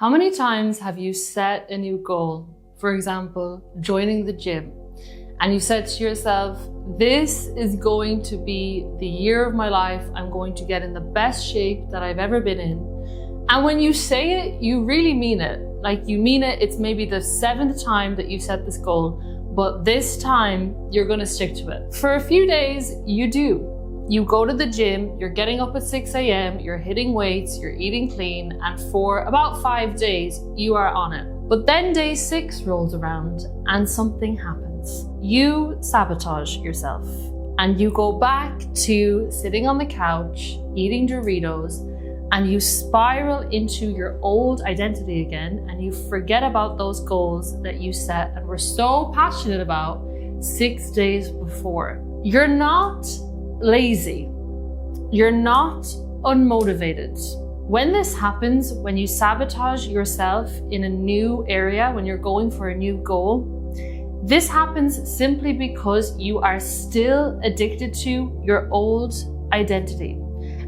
How many times have you set a new goal? For example, joining the gym, and you said to yourself, this is going to be the year of my life. I'm going to get in the best shape that I've ever been in. And when you say it, you really mean it. Like you mean it. It's maybe the 7th time that you set this goal, but this time you're going to stick to it. For a few days, you do. You go to the gym, you're getting up at 6 a.m., you're hitting weights, you're eating clean, and for about 5 days, you are on it. But then day 6 rolls around and something happens. You sabotage yourself and you go back to sitting on the couch, eating Doritos, and you spiral into your old identity again, and you forget about those goals that you set and were so passionate about 6 days before. You're not lazy. You're not unmotivated. When this happens, when you sabotage yourself in a new area, when you're going for a new goal, this happens simply because you are still addicted to your old identity.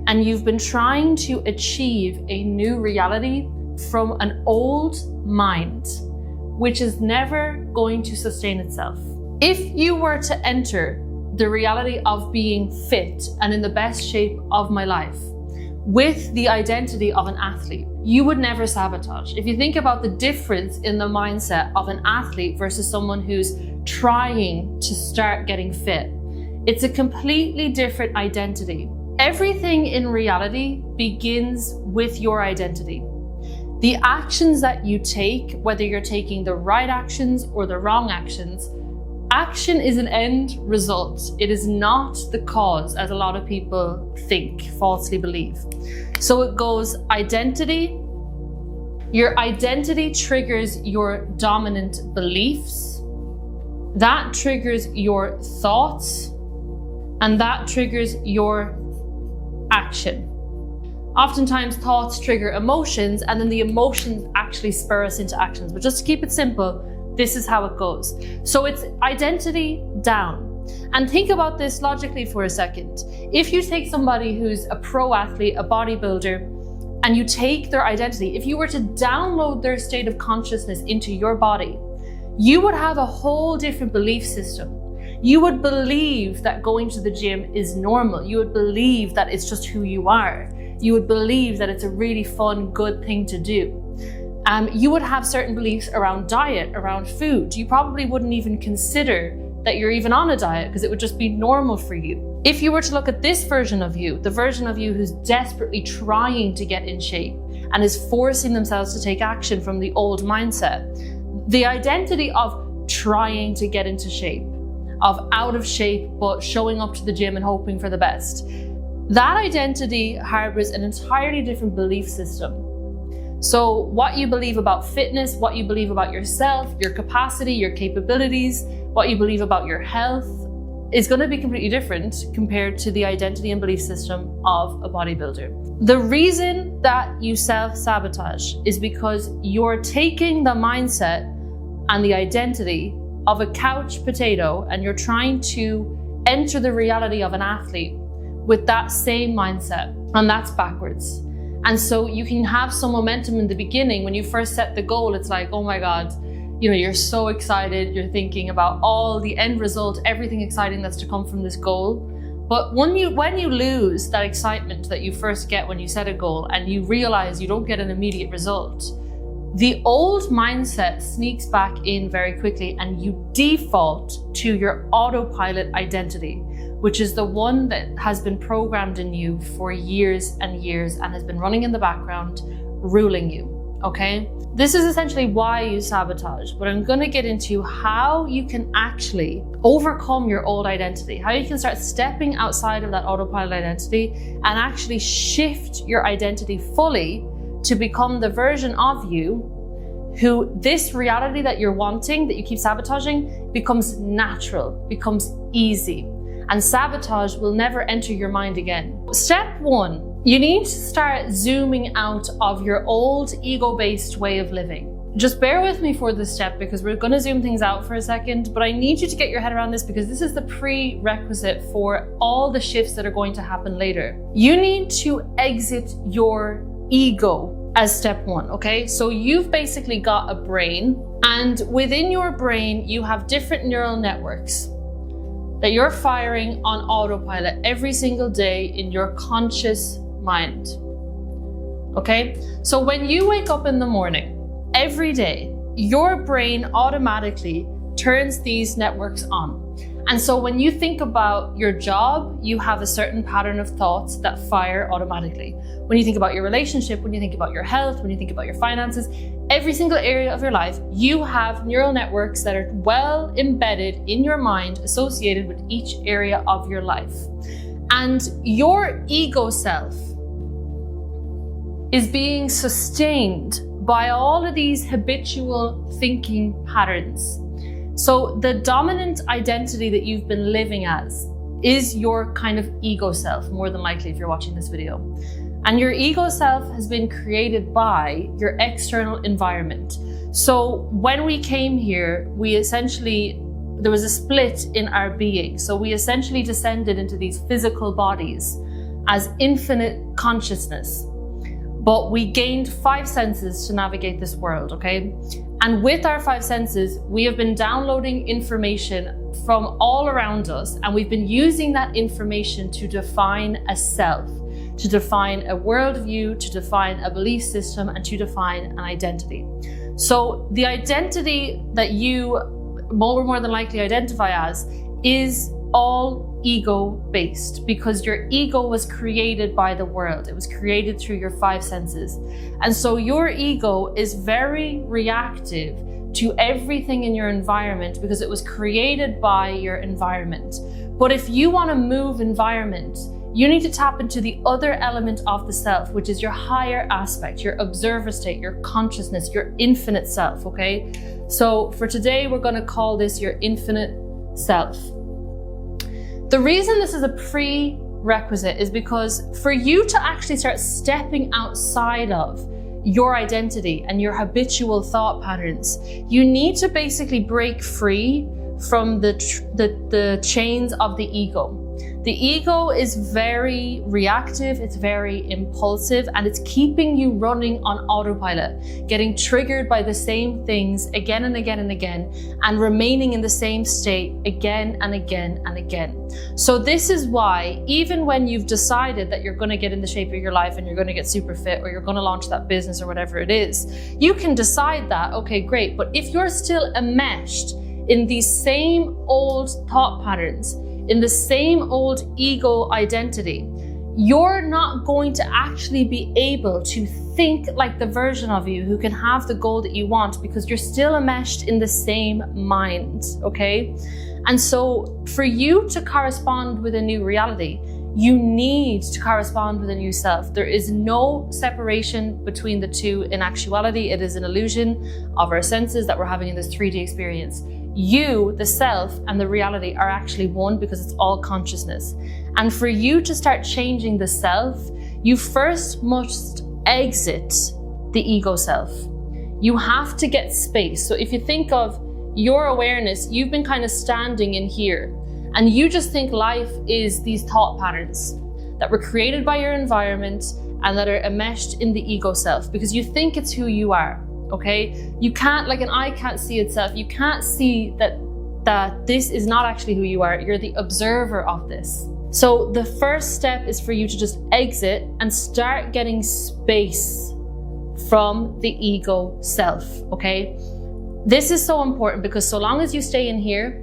And you've been trying to achieve a new reality from an old mind, which is never going to sustain itself. If you were to enter the reality of being fit and in the best shape of my life with the identity of an athlete, you would never sabotage. If you think about the difference in the mindset of an athlete versus someone who's trying to start getting fit, it's a completely different identity. Everything in reality begins with your identity. The actions that you take, whether you're taking the right actions or the wrong actions, action is an end result. It is not the cause, as a lot of people think, falsely believe. So it goes identity. Your identity triggers your dominant beliefs. That triggers your thoughts. And that triggers your action. Oftentimes thoughts trigger emotions, and then the emotions actually spur us into actions. But just to keep it simple, this is how it goes. So it's identity down. And think about this logically for a second. If you take somebody who's a pro athlete, a bodybuilder, and you take their identity, if you were to download their state of consciousness into your body, you would have a whole different belief system. You would believe that going to the gym is normal. You would believe that it's just who you are. You would believe that it's a really fun, good thing to do. You would have certain beliefs around diet, around food. You probably wouldn't even consider that you're even on a diet because it would just be normal for you. If you were to look at this version of you, the version of you who's desperately trying to get in shape and is forcing themselves to take action from the old mindset, the identity of trying to get into shape, of out of shape but showing up to the gym and hoping for the best, that identity harbors an entirely different belief system. So what you believe about fitness, what you believe about yourself, your capacity, your capabilities, what you believe about your health is going to be completely different compared to the identity and belief system of a bodybuilder. The reason that you self-sabotage is because you're taking the mindset and the identity of a couch potato and you're trying to enter the reality of an athlete with that same mindset, and that's backwards. And so you can have some momentum in the beginning. When you first set the goal, it's like, oh my God, you're so excited. You're thinking about all the end result, everything exciting that's to come from this goal. But when you lose that excitement that you first get when you set a goal and you realize you don't get an immediate result, the old mindset sneaks back in very quickly and you default to your autopilot identity, which is the one that has been programmed in you for years and years and has been running in the background, ruling you, okay? This is essentially why you sabotage, but I'm gonna get into how you can actually overcome your old identity, how you can start stepping outside of that autopilot identity and actually shift your identity fully to become the version of you who this reality that you're wanting, that you keep sabotaging, becomes natural, becomes easy. And sabotage will never enter your mind again. Step 1, you need to start zooming out of your old ego-based way of living. Just bear with me for this step because we're going to zoom things out for a second, but I need you to get your head around this because this is the prerequisite for all the shifts that are going to happen later. You need to exit your ego as step one, okay? So you've basically got a brain, and within your brain, you have different neural networks that you're firing on autopilot every single day in your conscious mind, okay? So when you wake up in the morning, every day, your brain automatically turns these networks on. And so when you think about your job, you have a certain pattern of thoughts that fire automatically. When you think about your relationship, when you think about your health, when you think about your finances, every single area of your life, you have neural networks that are well embedded in your mind, associated with each area of your life. And your ego self is being sustained by all of these habitual thinking patterns. So the dominant identity that you've been living as is your kind of ego self, more than likely if you're watching this video. And your ego self has been created by your external environment. So when we came here, there was a split in our being. So we essentially descended into these physical bodies as infinite consciousness. But we gained 5 senses to navigate this world, okay? And with our 5 senses, we have been downloading information from all around us, and we've been using that information to define a self, to define a worldview, to define a belief system, and to define an identity. So the identity that you more than likely identify as is all ego-based, because your ego was created by the world. It was created through your 5 senses. And so your ego is very reactive to everything in your environment because it was created by your environment. But if you want to move environment, you need to tap into the other element of the self, which is your higher aspect, your observer state, your consciousness, your infinite self, okay? So for today, we're going to call this your infinite self. The reason this is a prerequisite is because for you to actually start stepping outside of your identity and your habitual thought patterns, you need to basically break free from the chains of the ego. The ego is very reactive, it's very impulsive, and it's keeping you running on autopilot, getting triggered by the same things again and again and again, and remaining in the same state again and again and again. So this is why, even when you've decided that you're going to get in the shape of your life and you're going to get super fit, or you're going to launch that business or whatever it is, you can decide that, okay, great. But if you're still enmeshed in these same old thought patterns, in the same old ego identity, you're not going to actually be able to think like the version of you who can have the goal that you want, because you're still enmeshed in the same mind, okay? And so for you to correspond with a new reality, you need to correspond with a new self. There is no separation between the two. In actuality, it is an illusion of our senses that we're having in this 3D experience. You, the self, and the reality are actually one, because it's all consciousness. And for you to start changing the self, you first must exit the ego self. You have to get space. So if you think of your awareness, you've been kind of standing in here, and you just think life is these thought patterns that were created by your environment and that are enmeshed in the ego self, because you think it's who you are. Okay, you can't, like an eye can't see itself. You can't see that this is not actually who you are. You're the observer of this. So the first step is for you to just exit and start getting space from the ego self, okay? This is so important, because so long as you stay in here,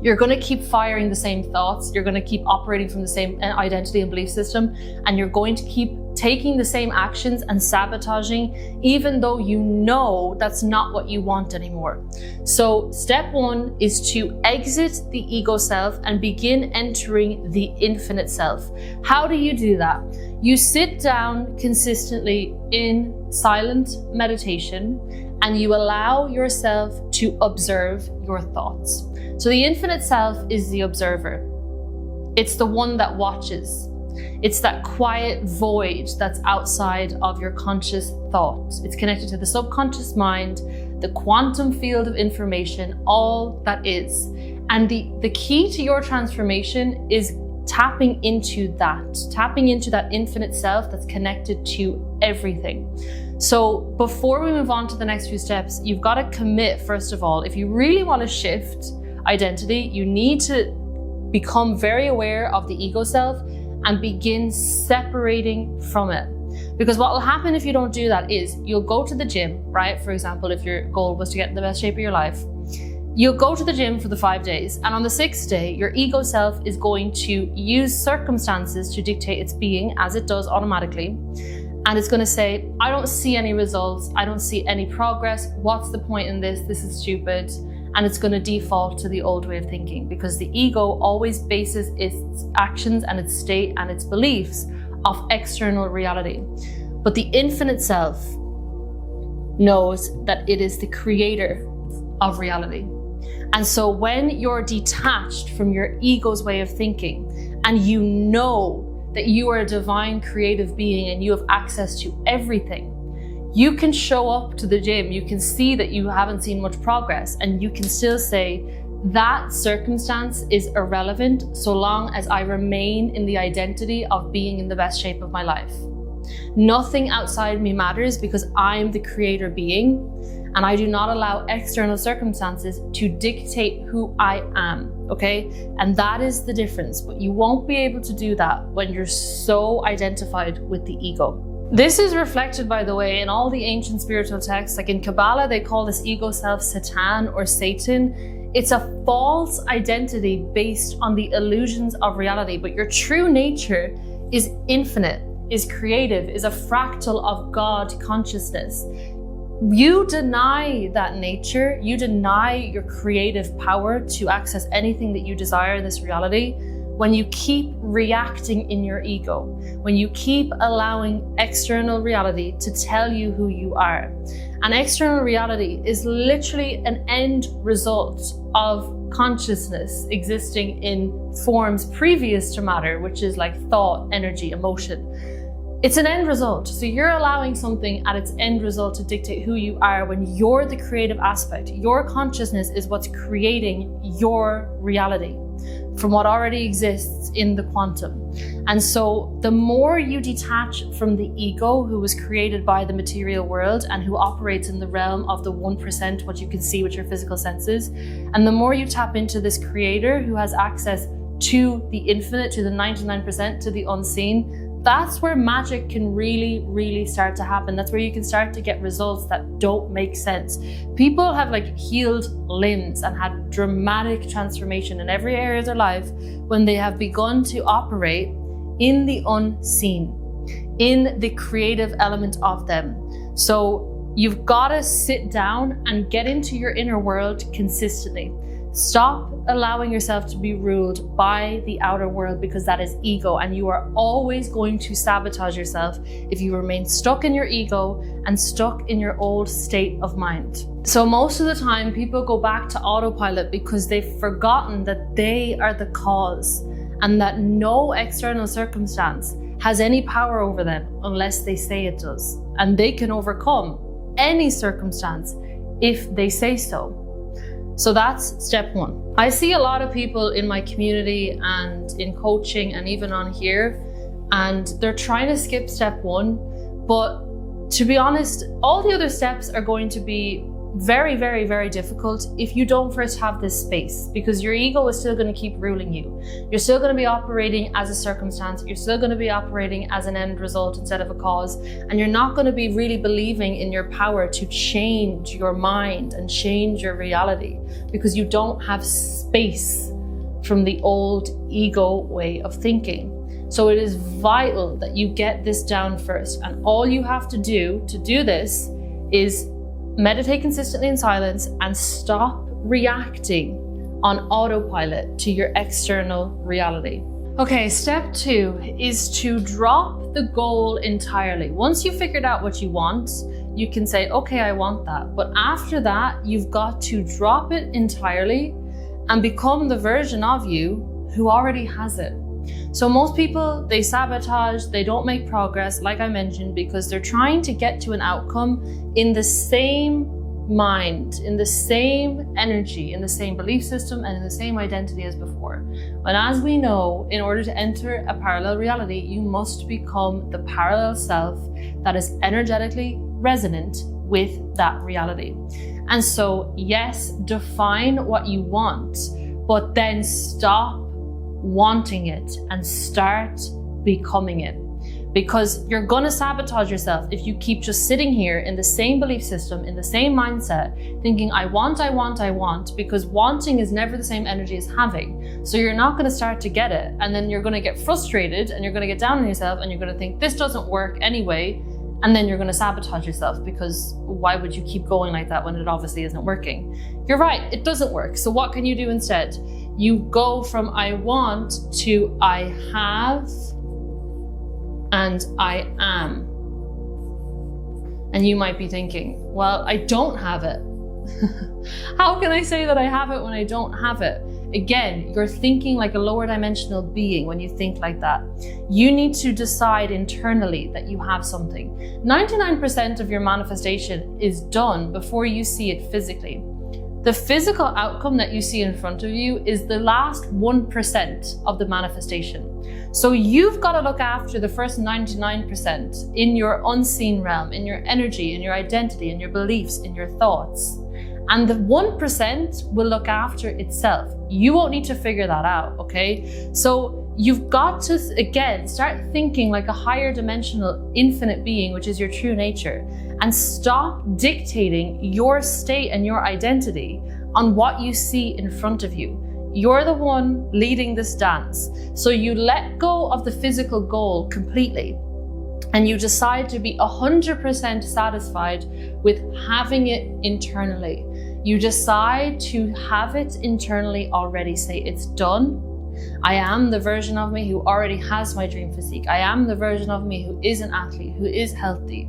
you're going to keep firing the same thoughts. You're going to keep operating from the same identity and belief system, and you're going to keep taking the same actions and sabotaging, even though you know that's not what you want anymore. So step 1 is to exit the ego self and begin entering the infinite self. How do you do that? You sit down consistently in silent meditation, and you allow yourself to observe your thoughts. So the infinite self is the observer. It's the one that watches. It's that quiet void that's outside of your conscious thought. It's connected to the subconscious mind, the quantum field of information, all that is. And the key to your transformation is tapping into that infinite self that's connected to everything. So before we move on to the next few steps, you've got to commit, first of all. If you really want to shift identity, you need to become very aware of the ego self and begin separating from it. Because what will happen if you don't do that is you'll go to the gym, right? For example, if your goal was to get in the best shape of your life, you'll go to the gym for the 5 days, and on the 6th day, your ego self is going to use circumstances to dictate its being, as it does automatically. And it's going to say, I don't see any results. I don't see any progress. What's the point in this? This is stupid. And it's going to default to the old way of thinking, because the ego always bases its actions and its state and its beliefs off external reality. But the infinite self knows that it is the creator of reality. And so when you're detached from your ego's way of thinking, and you know that you are a divine creative being and you have access to everything, you can show up to the gym, you can see that you haven't seen much progress, and you can still say, that circumstance is irrelevant so long as I remain in the identity of being in the best shape of my life. Nothing outside me matters because I'm the creator being, and I do not allow external circumstances to dictate who I am, okay? And that is the difference, but you won't be able to do that when you're so identified with the ego. This is reflected, by the way, in all the ancient spiritual texts. Like in Kabbalah, they call this ego self Satan or Satan. It's a false identity based on the illusions of reality, but your true nature is infinite, is creative, is a fractal of God consciousness. You deny that nature, you deny your creative power to access anything that you desire in this reality when you keep reacting in your ego, when you keep allowing external reality to tell you who you are. And external reality is literally an end result of consciousness existing in forms previous to matter, which is like thought, energy, emotion. It's an end result. So you're allowing something at its end result to dictate who you are when you're the creative aspect. Your consciousness is what's creating your reality from what already exists in the quantum. And so the more you detach from the ego, who was created by the material world and who operates in the realm of the 1%, what you can see with your physical senses, and the more you tap into this creator who has access to the infinite, to the 99%, to the unseen, that's where magic can really, really start to happen. That's where you can start to get results that don't make sense. People have like healed limbs and had dramatic transformation in every area of their life when they have begun to operate in the unseen, in the creative element of them. So you've got to sit down and get into your inner world consistently. Stop allowing yourself to be ruled by the outer world, because that is ego, and you are always going to sabotage yourself if you remain stuck in your ego and stuck in your old state of mind. So most of the time people go back to autopilot because they've forgotten that they are the cause and that no external circumstance has any power over them unless they say it does. And they can overcome any circumstance if they say so. So that's step one. I see a lot of people in my community and in coaching and even on here, and they're trying to skip step one. But to be honest, all the other steps are going to be very, very, very difficult if you don't first have this space, because your ego is still going to keep ruling you. You're still going to be operating as a circumstance. You're still going to be operating as an end result instead of a cause. And you're not going to be really believing in your power to change your mind and change your reality, because you don't have space from the old ego way of thinking. So it is vital that you get this down first. And all you have to do this is meditate consistently in silence and stop reacting on autopilot to your external reality. Okay, step two is to drop the goal entirely. Once you've figured out what you want, you can say, okay, I want that. But after that, you've got to drop it entirely and become the version of you who already has it. So most people, they sabotage, they don't make progress, like I mentioned, because they're trying to get to an outcome in the same mind, in the same energy, in the same belief system, and in the same identity as before. When, as we know, in order to enter a parallel reality, you must become the parallel self that is energetically resonant with that reality. And so, yes, define what you want, but then stop wanting it and start becoming it. Because you're gonna sabotage yourself if you keep just sitting here in the same belief system, in the same mindset, thinking I want, because wanting is never the same energy as having. So you're not gonna start to get it, and then you're gonna get frustrated and you're gonna get down on yourself and you're gonna think this doesn't work anyway, and then you're gonna sabotage yourself, because why would you keep going like that when it obviously isn't working? You're right, it doesn't work. So what can you do instead? You go from I want to I have and I am. And you might be thinking, well, I don't have it. How can I say that I have it when I don't have it? Again, you're thinking like a lower dimensional being when you think like that. You need to decide internally that you have something. 99% of your manifestation is done before you see it physically. The physical outcome that you see in front of you is the last 1% of the manifestation. So you've got to look after the first 99% in your unseen realm, in your energy, in your identity, in your beliefs, in your thoughts. And the 1% will look after itself. You won't need to figure that out, okay? So you've got to, again, start thinking like a higher dimensional infinite being, which is your true nature, and stop dictating your state and your identity on what you see in front of you. You're the one leading this dance. So you let go of the physical goal completely, and you decide to be 100% satisfied with having it internally. You decide to have it internally already. Say, it's done. I am the version of me who already has my dream physique. I am the version of me who is an athlete, who is healthy.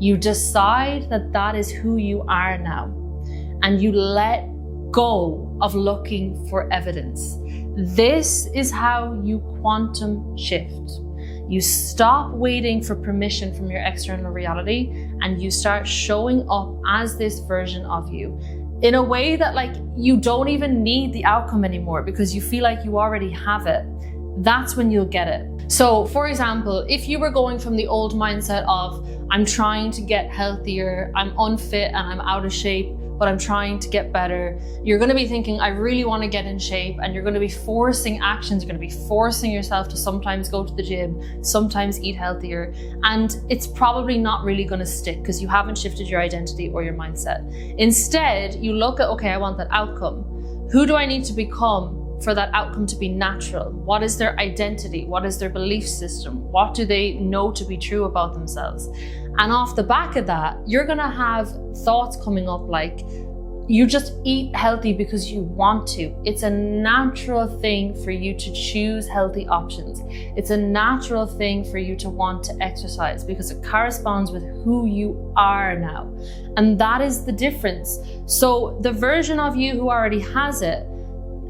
You decide that that is who you are now, and you let go of looking for evidence. This is how you quantum shift. You stop waiting for permission from your external reality, and you start showing up as this version of you in a way that like you don't even need the outcome anymore because you feel like you already have it. That's when you'll get it. So for example, if you were going from the old mindset of I'm trying to get healthier, I'm unfit and I'm out of shape, but I'm trying to get better, you're going to be thinking, I really want to get in shape, and you're going to be forcing actions. You're going to be forcing yourself to sometimes go to the gym, sometimes eat healthier, and it's probably not really going to stick because you haven't shifted your identity or your mindset. Instead, you look at, okay, I want that outcome. Who do I need to become for that outcome to be natural? What is their identity? What is their belief system? What do they know to be true about themselves? And off the back of that, you're gonna have thoughts coming up like, you just eat healthy because you want to. It's a natural thing for you to choose healthy options. It's a natural thing for you to want to exercise because it corresponds with who you are now. And that is the difference. So the version of you who already has it,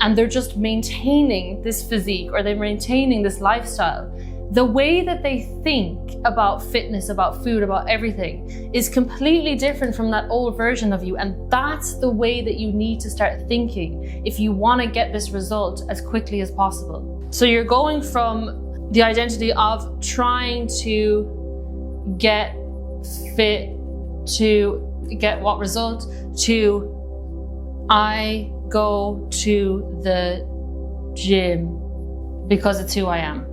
and they're just maintaining this physique or they're maintaining this lifestyle, the way that they think about fitness, about food, about everything is completely different from that old version of you. And that's the way that you need to start thinking if you want to get this result as quickly as possible. So you're going from the identity of trying to get fit to get what result to I go to the gym because it's who I am.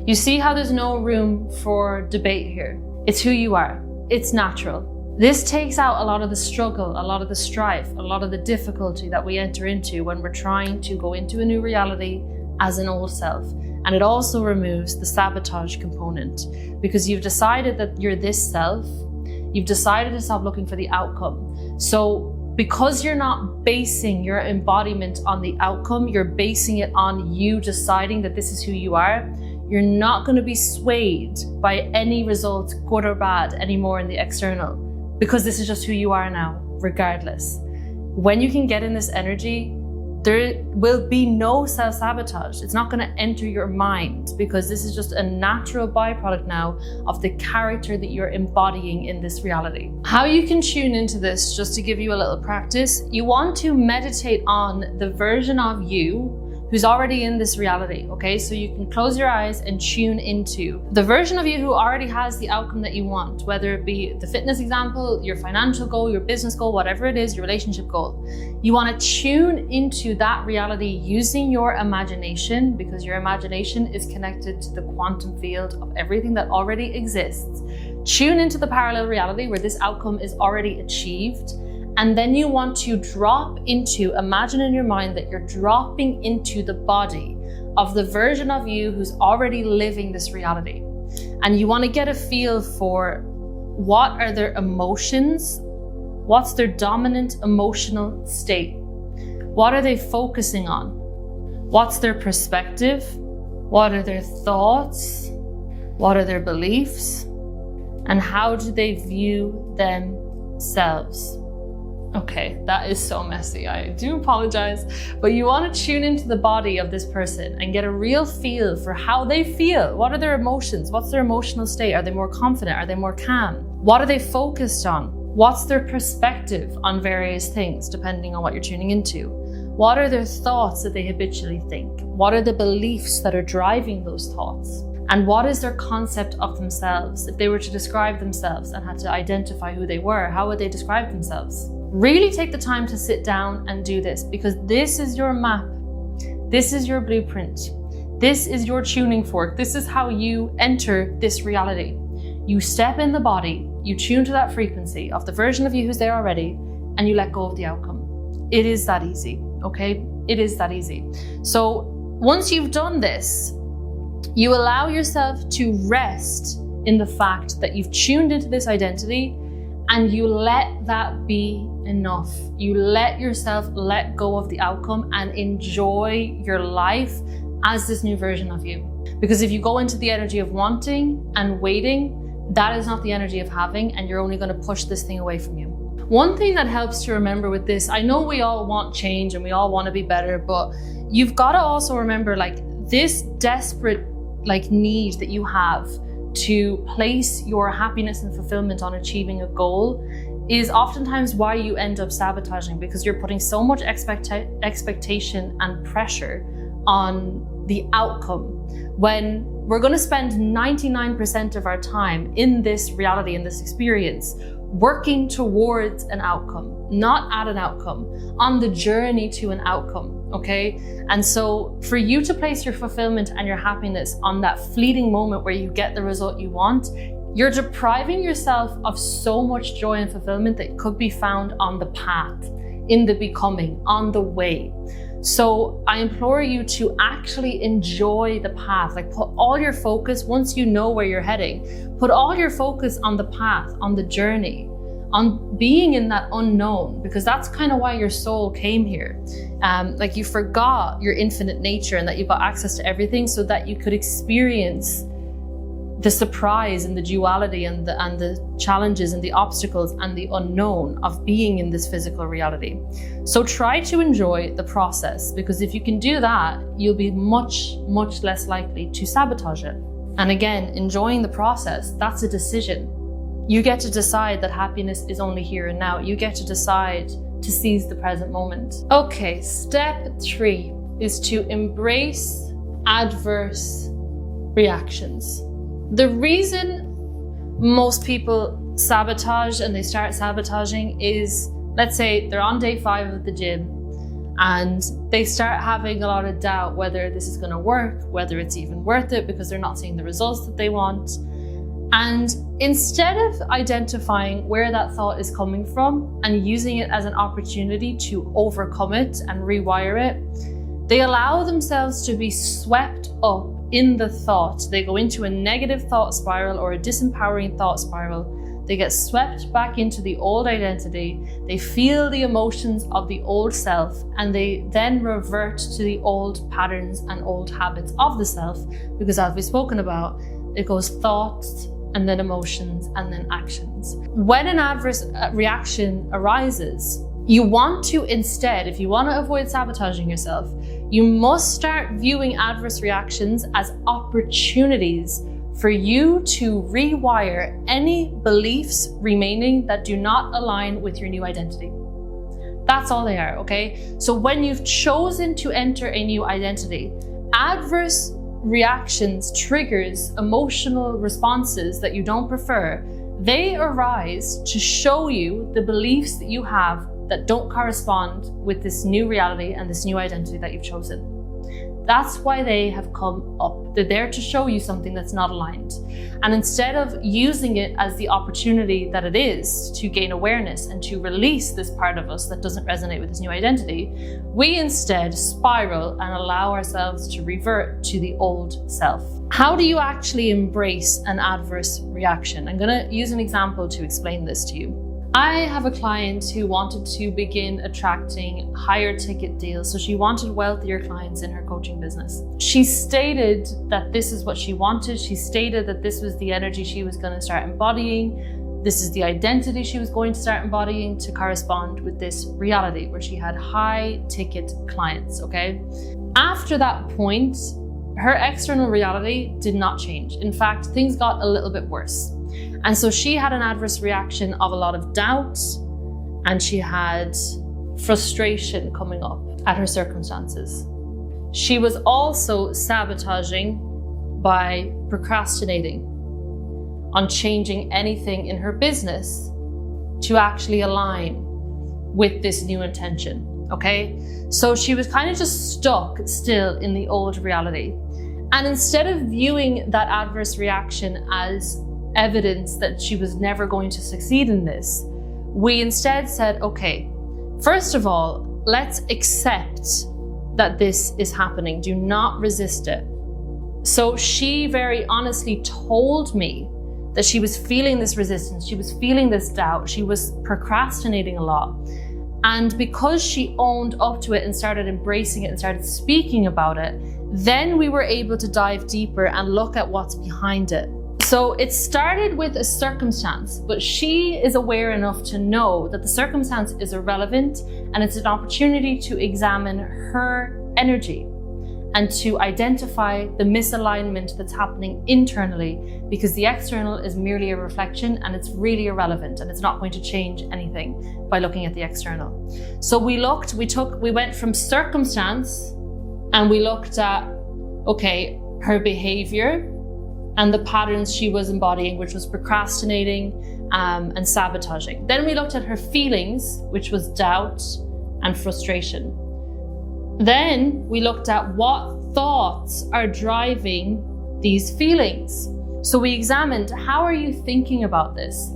You see how there's no room for debate here. It's who you are. It's natural. This takes out a lot of the struggle, a lot of the strife, a lot of the difficulty that we enter into when we're trying to go into a new reality as an old self. And it also removes the sabotage component because you've decided that you're this self. You've decided to stop looking for the outcome. So because you're not basing your embodiment on the outcome, you're basing it on you deciding that this is who you are. You're not going to be swayed by any results, good or bad, anymore in the external, because this is just who you are now, regardless. When you can get in this energy, there will be no self-sabotage. It's not going to enter your mind because this is just a natural byproduct now of the character that you're embodying in this reality. How you can tune into this, just to give you a little practice, you want to meditate on the version of you who's already in this reality, okay? So you can close your eyes and tune into the version of you who already has the outcome that you want, whether it be the fitness example, your financial goal, your business goal, whatever it is, your relationship goal. You want to tune into that reality using your imagination, because your imagination is connected to the quantum field of everything that already exists. Tune into the parallel reality where this outcome is already achieved. And then you want to imagine in your mind that you're dropping into the body of the version of you who's already living this reality. And you want to get a feel for what are their emotions, what's their dominant emotional state, what are they focusing on, what's their perspective, what are their thoughts, what are their beliefs, and how do they view themselves. Okay, that is so messy. I do apologize, but you want to tune into the body of this person and get a real feel for how they feel. What are their emotions? What's their emotional state? Are they more confident? Are they more calm? What are they focused on? What's their perspective on various things, depending on what you're tuning into? What are their thoughts that they habitually think? What are the beliefs that are driving those thoughts? And what is their concept of themselves? If they were to describe themselves and had to identify who they were, how would they describe themselves? Really take the time to sit down and do this, because this is your map. This is your blueprint. This is your tuning fork. This is how you enter this reality. You step in the body, you tune to that frequency of the version of you who's there already, and you let go of the outcome. It is that easy, okay? It is that easy. So once you've done this, you allow yourself to rest in the fact that you've tuned into this identity, and you let that be enough. You let yourself let go of the outcome and enjoy your life as this new version of you. Because if you go into the energy of wanting and waiting, that is not the energy of having, and you're only going to push this thing away from you. One thing that helps to remember with this, I know we all want change and we all want to be better, but you've got to also remember this desperate need that you have to place your happiness and fulfillment on achieving a goal is oftentimes why you end up sabotaging, because you're putting so much expectation and pressure on the outcome, when we're going to spend 99% of our time in this reality, in this experience, working towards an outcome, not at an outcome, on the journey to an outcome, okay? And so for you to place your fulfillment and your happiness on that fleeting moment where you get the result you want, you're depriving yourself of so much joy and fulfillment that could be found on the path, in the becoming, on the way. So I implore you to actually enjoy the path. Put all your focus, once you know where you're heading, put all your focus on the path, on the journey, on being in that unknown, because that's kind of why your soul came here. You forgot your infinite nature and that you've got access to everything so that you could experience the surprise and the duality and the challenges and the obstacles and the unknown of being in this physical reality. So try to enjoy the process, because if you can do that, you'll be much, much less likely to sabotage it. And again, enjoying the process, that's a decision. You get to decide that happiness is only here and now. You get to decide to seize the present moment. Okay, step 3 is to embrace adverse reactions. The reason most people sabotage and they start sabotaging is, let's say they're on day 5 of the gym and they start having a lot of doubt whether this is going to work, whether it's even worth it, because they're not seeing the results that they want. And instead of identifying where that thought is coming from and using it as an opportunity to overcome it and rewire it, they allow themselves to be swept up in the thought. They go into a negative thought spiral or a disempowering thought spiral. They get swept back into the old identity. They feel the emotions of the old self, and they then revert to the old patterns and old habits of the self, because as we've spoken about, it goes thoughts and then emotions and then actions. When an adverse reaction arises, you want to instead, if you want to avoid sabotaging yourself, you must start viewing adverse reactions as opportunities for you to rewire any beliefs remaining that do not align with your new identity. That's all they are, okay? So when you've chosen to enter a new identity, adverse reactions, triggers, emotional responses that you don't prefer, they arise to show you the beliefs that you have that don't correspond with this new reality and this new identity that you've chosen. That's why they have come up. They're there to show you something that's not aligned. And instead of using it as the opportunity that it is to gain awareness and to release this part of us that doesn't resonate with this new identity, we instead spiral and allow ourselves to revert to the old self. How do you actually embrace an adverse reaction? I'm going to use an example to explain this to you. I have a client who wanted to begin attracting higher ticket deals. So she wanted wealthier clients in her coaching business. She stated that this is what she wanted. She stated that this was the energy she was going to start embodying. This is the identity she was going to start embodying to correspond with this reality where she had high ticket clients, okay? After that point, her external reality did not change. In fact, things got a little bit worse. And so she had an adverse reaction of a lot of doubt, and she had frustration coming up at her circumstances. She was also sabotaging by procrastinating on changing anything in her business to actually align with this new intention, okay? So she was kind of just stuck still in the old reality. And instead of viewing that adverse reaction as evidence that she was never going to succeed in this, we instead said, okay, first of all, let's accept that this is happening. Do not resist it. So she very honestly told me that she was feeling this resistance, she was feeling this doubt, she was procrastinating a lot. And because she owned up to it and started embracing it and started speaking about it, then we were able to dive deeper and look at what's behind it. So it started with a circumstance, but she is aware enough to know that the circumstance is irrelevant and it's an opportunity to examine her energy and to identify the misalignment that's happening internally, because the external is merely a reflection and it's really irrelevant and it's not going to change anything by looking at the external. So we went from circumstance and we looked at, okay, her behavior and the patterns she was embodying, which was procrastinating and sabotaging. Then we looked at her feelings, which was doubt and frustration. Then we looked at what thoughts are driving these feelings. So we examined, how are you thinking about this?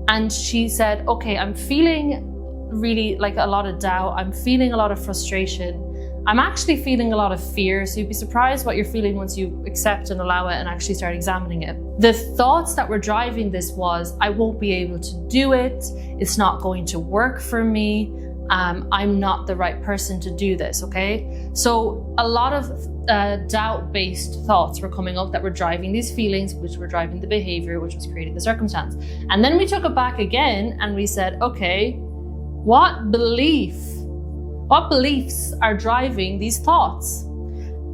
And she said, okay, I'm feeling really like a lot of doubt. I'm feeling a lot of frustration. I'm actually feeling a lot of fear. So you'd be surprised what you're feeling once you accept and allow it and actually start examining it. The thoughts that were driving this was, I won't be able to do it. It's not going to work for me. I'm not the right person to do this, okay? So a lot of doubt-based thoughts were coming up that were driving these feelings, which were driving the behavior, which was creating the circumstance. And then we took it back again and we said, okay, what beliefs are driving these thoughts?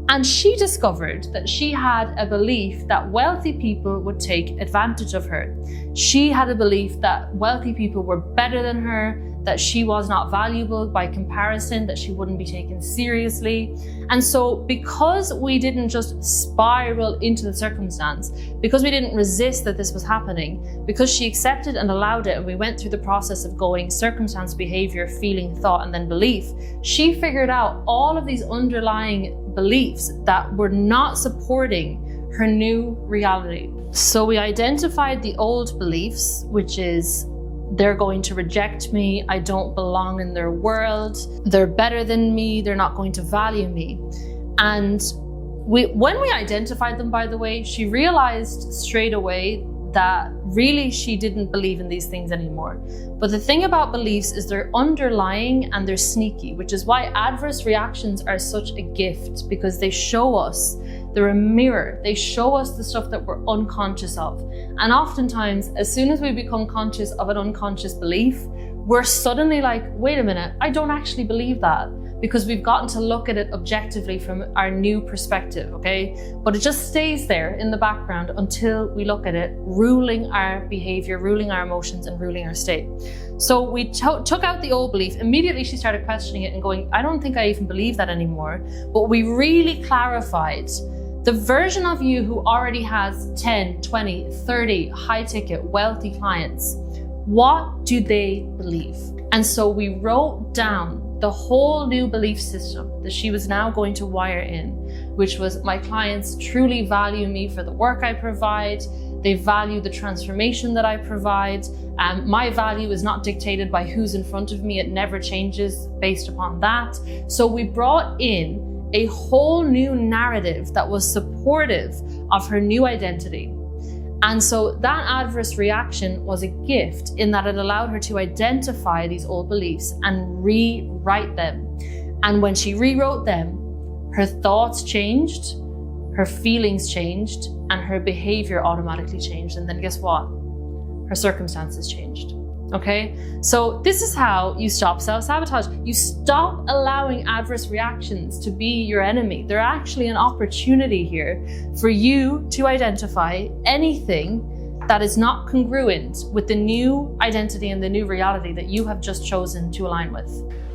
And she discovered that she had a belief that wealthy people would take advantage of her. She had a belief that wealthy people were better than her, that she was not valuable by comparison, that she wouldn't be taken seriously. And so because we didn't just spiral into the circumstance, because we didn't resist that this was happening, because she accepted and allowed it, and we went through the process of going circumstance, behavior, feeling, thought, and then belief, she figured out all of these underlying beliefs that were not supporting her new reality. So we identified the old beliefs, which is, they're going to reject me, I don't belong in their world, they're better than me, they're not going to value me. And when we identified them, by the way, she realized straight away that really she didn't believe in these things anymore. But the thing about beliefs is they're underlying and they're sneaky, which is why adverse reactions are such a gift, because they show us, they're a mirror. They show us the stuff that we're unconscious of. And oftentimes, as soon as we become conscious of an unconscious belief, we're suddenly like, wait a minute, I don't actually believe that. because we've gotten to look at it objectively from our new perspective, okay? But it just stays there in the background until we look at it, ruling our behavior, ruling our emotions, and ruling our state. So we took out the old belief. Immediately she started questioning it and going, I don't think I even believe that anymore. But we really clarified the version of you who already has 10, 20, 30 high ticket, wealthy clients. What do they believe? And so we wrote down the whole new belief system that she was now going to wire in, which was, my clients truly value me for the work I provide. They value the transformation that I provide. My value is not dictated by who's in front of me. It never changes based upon that. So we brought in a whole new narrative that was supportive of her new identity. And so that adverse reaction was a gift in that it allowed her to identify these old beliefs and rewrite them. And when she rewrote them, her thoughts changed, her feelings changed, and her behavior automatically changed. And then guess what? Her circumstances changed. Okay? So this is how you stop self-sabotage. You stop allowing adverse reactions to be your enemy. They're actually an opportunity here for you to identify anything that is not congruent with the new identity and the new reality that you have just chosen to align with.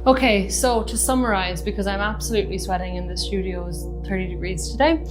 Okay, so to summarize, because I'm absolutely sweating in the studio, it's 30 degrees today.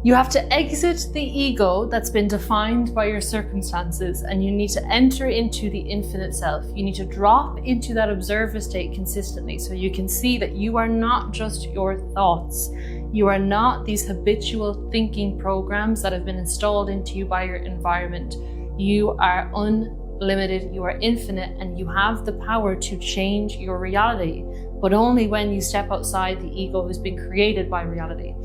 You have to exit the ego that's been defined by your circumstances, and you need to enter into the infinite self. You need to drop into that observer state consistently so you can see that you are not just your thoughts. You are not these habitual thinking programs that have been installed into you by your environment. You are unlimited, you are infinite, and you have the power to change your reality, but only when you step outside the ego who's been created by reality.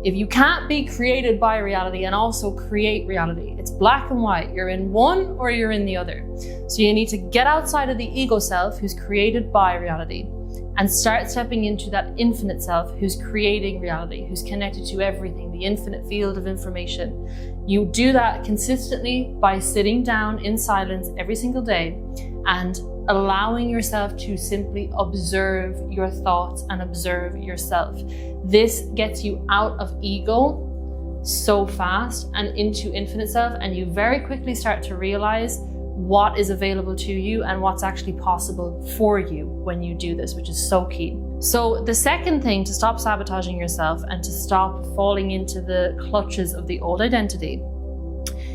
If you can't be created by reality and also create reality, it's black and white. You're in one or you're in the other. So you need to get outside of the ego self who's created by reality and start stepping into that infinite self who's creating reality, who's connected to everything, the infinite field of information. You do that consistently by sitting down in silence every single day and allowing yourself to simply observe your thoughts and observe yourself. This gets you out of ego so fast and into infinite self, and you very quickly start to realize what is available to you and what's actually possible for you when you do this, which is so key. So the second thing to stop sabotaging yourself and to stop falling into the clutches of the old identity,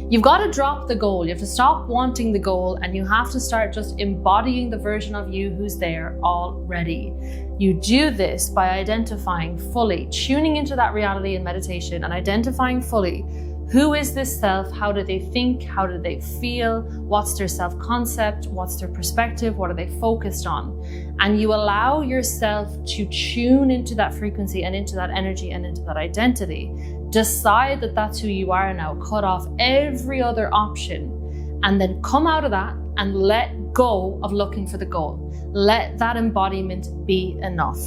you've got to drop the goal. You have to stop wanting the goal, and you have to start just embodying the version of you who's there already. You do this by identifying fully, tuning into that reality in meditation and identifying fully, who is this self? How do they think? How do they feel? What's their self-concept? What's their perspective? What are they focused on? And you allow yourself to tune into that frequency and into that energy and into that identity. Decide that that's who you are now. Cut off every other option and then come out of that and let go of looking for the goal. Let that embodiment be enough.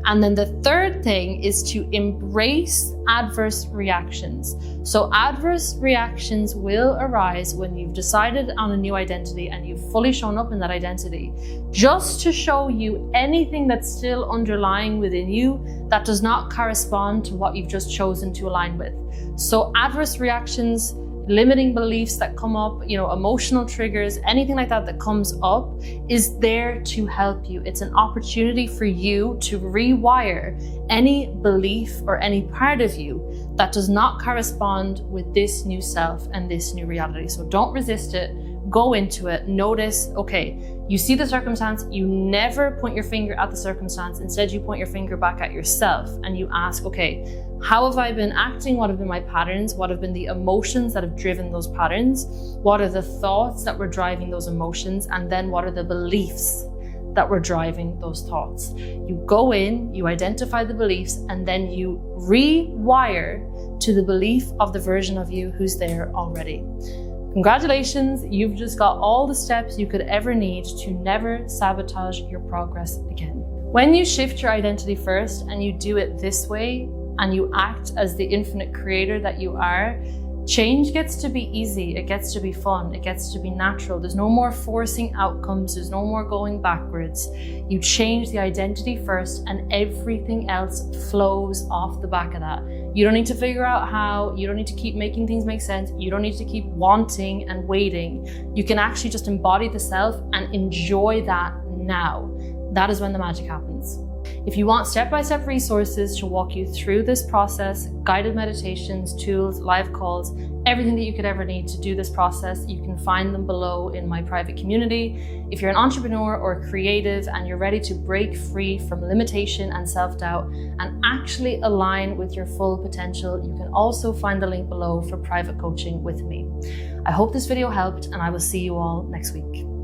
And then the third thing is to embrace adverse reactions. So adverse reactions will arise when you've decided on a new identity and you've fully shown up in that identity, just to show you anything that's still underlying within you that does not correspond to what you've just chosen to align with. So adverse reactions, limiting beliefs that come up, emotional triggers, anything like that that comes up is there to help you. It's an opportunity for you to rewire any belief or any part of you that does not correspond with this new self and this new reality. So don't resist it. Go into it. Notice, okay, you see the circumstance, you never point your finger at the circumstance. Instead, you point your finger back at yourself and you ask, okay, how have I been acting? What have been my patterns? What have been the emotions that have driven those patterns? What are the thoughts that were driving those emotions? And then what are the beliefs that were driving those thoughts? You go in, you identify the beliefs, and then you rewire to the belief of the version of you who's there already. Congratulations, you've just got all the steps you could ever need to never sabotage your progress again. When you shift your identity first and you do it this way, and you act as the infinite creator that you are, Change gets to be easy, it gets to be fun, it gets to be natural. There's no more forcing outcomes, there's no more going backwards. You change the identity first and everything else flows off the back of that. You don't need to figure out how, you don't need to keep making things make sense, you don't need to keep wanting and waiting. You can actually just embody the self and enjoy that now. That is when the magic happens. If you want step-by-step resources to walk you through this process, guided meditations, tools, live calls, everything that you could ever need to do this process, you can find them below in my private community. If you're an entrepreneur or creative and you're ready to break free from limitation and self-doubt and actually align with your full potential, you can also find the link below for private coaching with me. I hope this video helped and I will see you all next week.